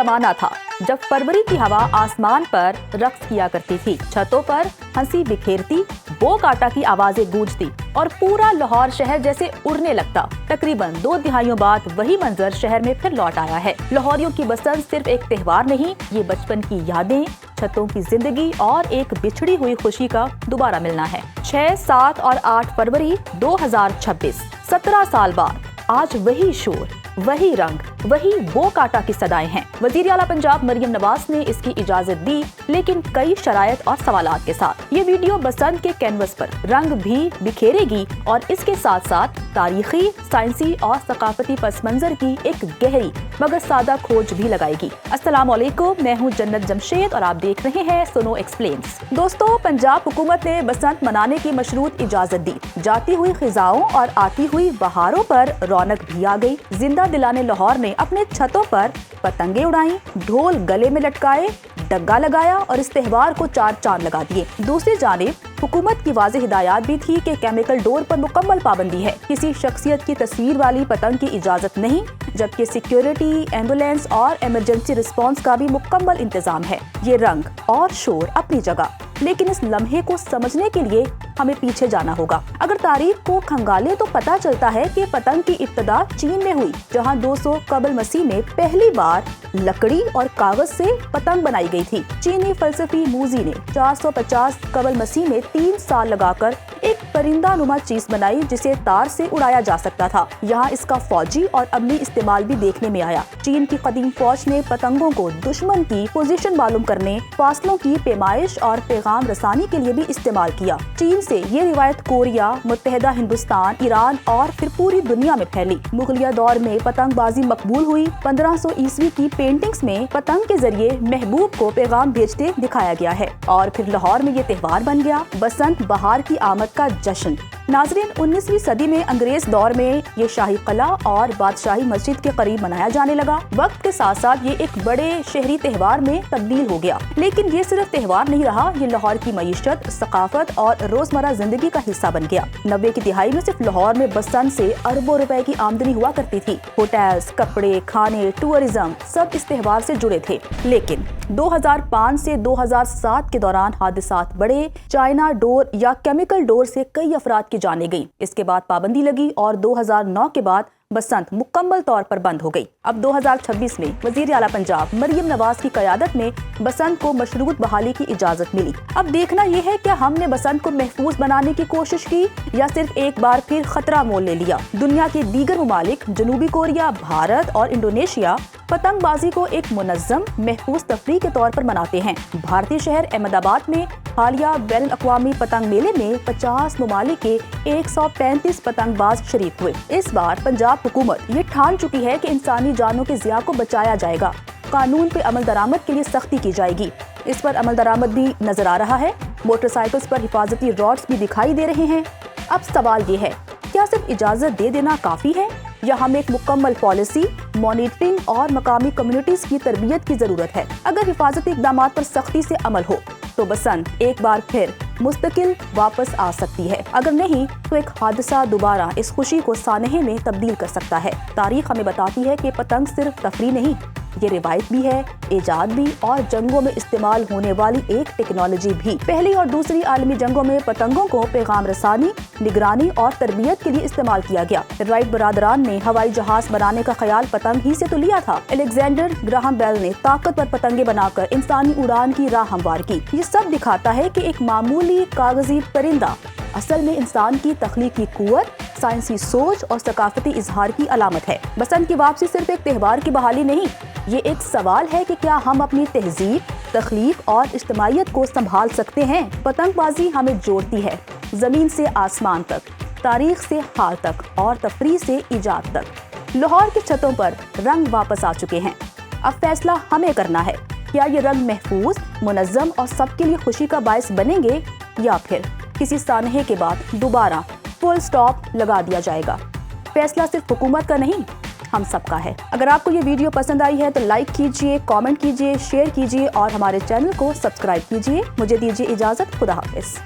जमाना था जब फरवरी की हवा आसमान पर रक्स किया करती थी, छतों पर हंसी बिखेरती, बो काटा की आवाजें गूंजती और पूरा लाहौर शहर जैसे उड़ने लगता। तकरीबन 2 दिहाइयों बाद वही मंजर शहर में फिर लौट आया है। लाहौरियों की बसंत सिर्फ एक त्योहार नहीं, ये बचपन की यादें, छतों की जिंदगी और एक बिछड़ी हुई खुशी का दोबारा मिलना है। 6, 7 और 8 फरवरी 2026, 17 साल बाद आज वही शोर, वही रंग, वही वो काटा की सदाएं हैं। वजीर आला पंजाब मरियम नवाज ने इसकी इजाजत दी, लेकिन कई शरायत और सवालात के साथ। ये वीडियो बसंत के कैनवस पर रंग भी बिखेरेगी और इसके साथ साथ तारीखी, साइंसी और सकाफती पस मंजर की एक गहरी मगर सादा खोज भी लगाएगी। अस्सलामुअलैकुम, मैं हूँ जन्नत जमशेद और आप देख रहे हैं सुनो एक्सप्लेन्स। दोस्तों, पंजाब हुकूमत ने बसंत मनाने की मशरूत इजाजत दी। जाती हुई खिजाओं और आती हुई बहारों पर रौनक भी आ गई। जिंदा दिलाने लाहौर ने अपने छतों पर पतंगे उड़ाई, ढोल गले में लटकाए, डग्गा लगाया और इस त्योहार को 4 चांद लगा दिए। दूसरी जानिब हुकूमत की वाज़ेह हिदायत भी थी कि केमिकल डोर पर मुकम्मल पाबंदी है, किसी शख्सियत की तस्वीर वाली पतंग की इजाजत नहीं, जबकि सिक्योरिटी, एम्बुलेंस और इमरजेंसी रिस्पांस का भी मुकम्मल इंतजाम है। ये रंग और शोर अपनी जगह, लेकिन इस लम्हे को समझने के लिए हमें पीछे जाना होगा। अगर तारीख को खंगाले तो पता चलता है कि पतंग की इब्तिदा चीन में हुई, जहां 200 कबल मसीह में पहली बार लकड़ी और कागज से पतंग बनाई गई थी। चीनी फलसफी मूजी ने 450 कबल मसीह में 3 साल लगाकर एक परिंदा नुमा चीज बनाई जिसे तार से उड़ाया जा सकता था। यहाँ इसका फौजी और अमली इस्तेमाल भी देखने में आया। चीन की कदीम फौज ने पतंगों को दुश्मन की पोजीशन मालूम करने, फासलों की पैमाइश और पैगाम रसानी के लिए भी इस्तेमाल किया। चीन से ये रिवायत कोरिया, मुत्तहिदा हिंदुस्तान, ईरान और फिर पूरी दुनिया में फैली। मुगलिया दौर में पतंगबाजी मकबूल हुई। 1500 ईस्वी की पेंटिंग्स में पतंग के जरिए महबूब को पैगाम भेजते दिखाया गया है और फिर लाहौर में ये त्योहार बन गया, बसंत बहार की आमद का जश्न। नाज़रीन, 19वीं सदी में अंग्रेज दौर में ये शाही कला और बादशाही मस्जिद के करीब मनाया जाने लगा। वक्त के साथ साथ ये एक बड़े शहरी त्योहार में तब्दील हो गया। लेकिन ये सिर्फ त्योहार नहीं रहा, ये लाहौर की मईशत, सकाफत और रोजमर्रा जिंदगी का हिस्सा बन गया। 90 की दिहाई में सिर्फ लाहौर में बसंत से अरबों रुपए की आमदनी हुआ करती थी। होटल्स, कपड़े, खाने, टूरिज्म सब इस त्योहार से जुड़े थे। लेकिन 2005 से 2007 के दौरान हादसात बढ़े। चाइना डोर या केमिकल डोर से कई अफराद की जानें गई। इसके बाद पाबंदी लगी और 2009 के बाद बसंत मुकम्मल तौर पर बंद हो गई। अब 2026 में वजीर आला पंजाब मरियम नवाज की क़यादत में बसंत को मशरूत बहाली की इजाजत मिली। अब देखना यह है कि हमने बसंत को महफूज बनाने की कोशिश की या सिर्फ एक बार फिर खतरा मोल ले लिया। दुनिया के दीगर ममालिक, जनूबी कोरिया, भारत और इंडोनेशिया पतंगबाजी को एक मुनज़्ज़म महफूज तफरीह के तौर पर मनाते हैं। भारतीय शहर अहमदाबाद में हालिया बैनुल अक़वामी पतंग मेले में 50 ममालिक के 135 पतंगबाज शरीक हुए। इस बार पंजाब हुकूमत ये ठान चुकी है कि इंसानी जानों के ज़िया को बचाया जाएगा। कानून पे अमल दरामद के लिए सख्ती की जाएगी। इस पर अमल दरामद भी नजर आ रहा है। मोटरसाइकिल्स पर हिफाजती रॉड्स भी दिखाई दे रहे हैं। अब सवाल ये है, क्या सिर्फ इजाजत दे देना काफी है या हमें एक मुकम्मल पॉलिसी, मॉनिटरिंग और मकामी कम्युनिटीज की तरबियत की जरूरत है? अगर हिफाजती इक़दाम पर सख्ती से अमल हो तो बसंत एक बार फिर मुस्तकिल वापस आ सकती है। अगर नहीं तो एक हादसा दोबारा इस खुशी को सानहे में तब्दील कर सकता है। तारीख हमें बताती है कि पतंग सिर्फ तफरीह नहीं, ये रिवायत भी है, इजाद भी और जंगों में इस्तेमाल होने वाली एक टेक्नोलॉजी भी। पहली और दूसरी आलमी जंगों में पतंगों को पैगाम रसानी, निगरानी और तरबियत के लिए इस्तेमाल किया गया। राइट बरादरान ने हवाई जहाज बनाने का ख्याल पतंग ही से तो लिया था। अलेक्जेंडर ग्राहम बेल ने ताकतवर पतंगे बनाकर इंसानी उड़ान की राह हमवार की। ये सब दिखाता है कि एक मामूली कागजी परिंदा असल में इंसान की तख्लीकी कुव्वत, साइंसी सोच और सकाफती इजहार की अलामत है। बसंत की वापसी सिर्फ एक त्योहार की बहाली नहीं, ये एक सवाल है कि क्या हम अपनी तहजीब, तख्लीक और इज्तिमाइयत को संभाल सकते हैं। पतंगबाजी हमें जोड़ती है, जमीन से आसमान तक, तारीख से हाल तक और तफरीह से इजाद तक। लाहौर की छतों पर रंग वापस आ चुके हैं। अब फैसला हमें करना है, क्या ये रंग महफूज, मुनज़्ज़म और सबके लिए खुशी का बायस बनेंगे या फिर किसी सानहे के बाद दोबारा फुल स्टॉप लगा दिया जाएगा। फैसला सिर्फ हुकूमत का नहीं, हम सबका है। अगर आपको ये वीडियो पसंद आई है तो लाइक कीजिए, कमेंट कीजिए, शेयर कीजिए और हमारे चैनल को सब्सक्राइब कीजिए। मुझे दीजिए इजाजत। खुदा हाफिज।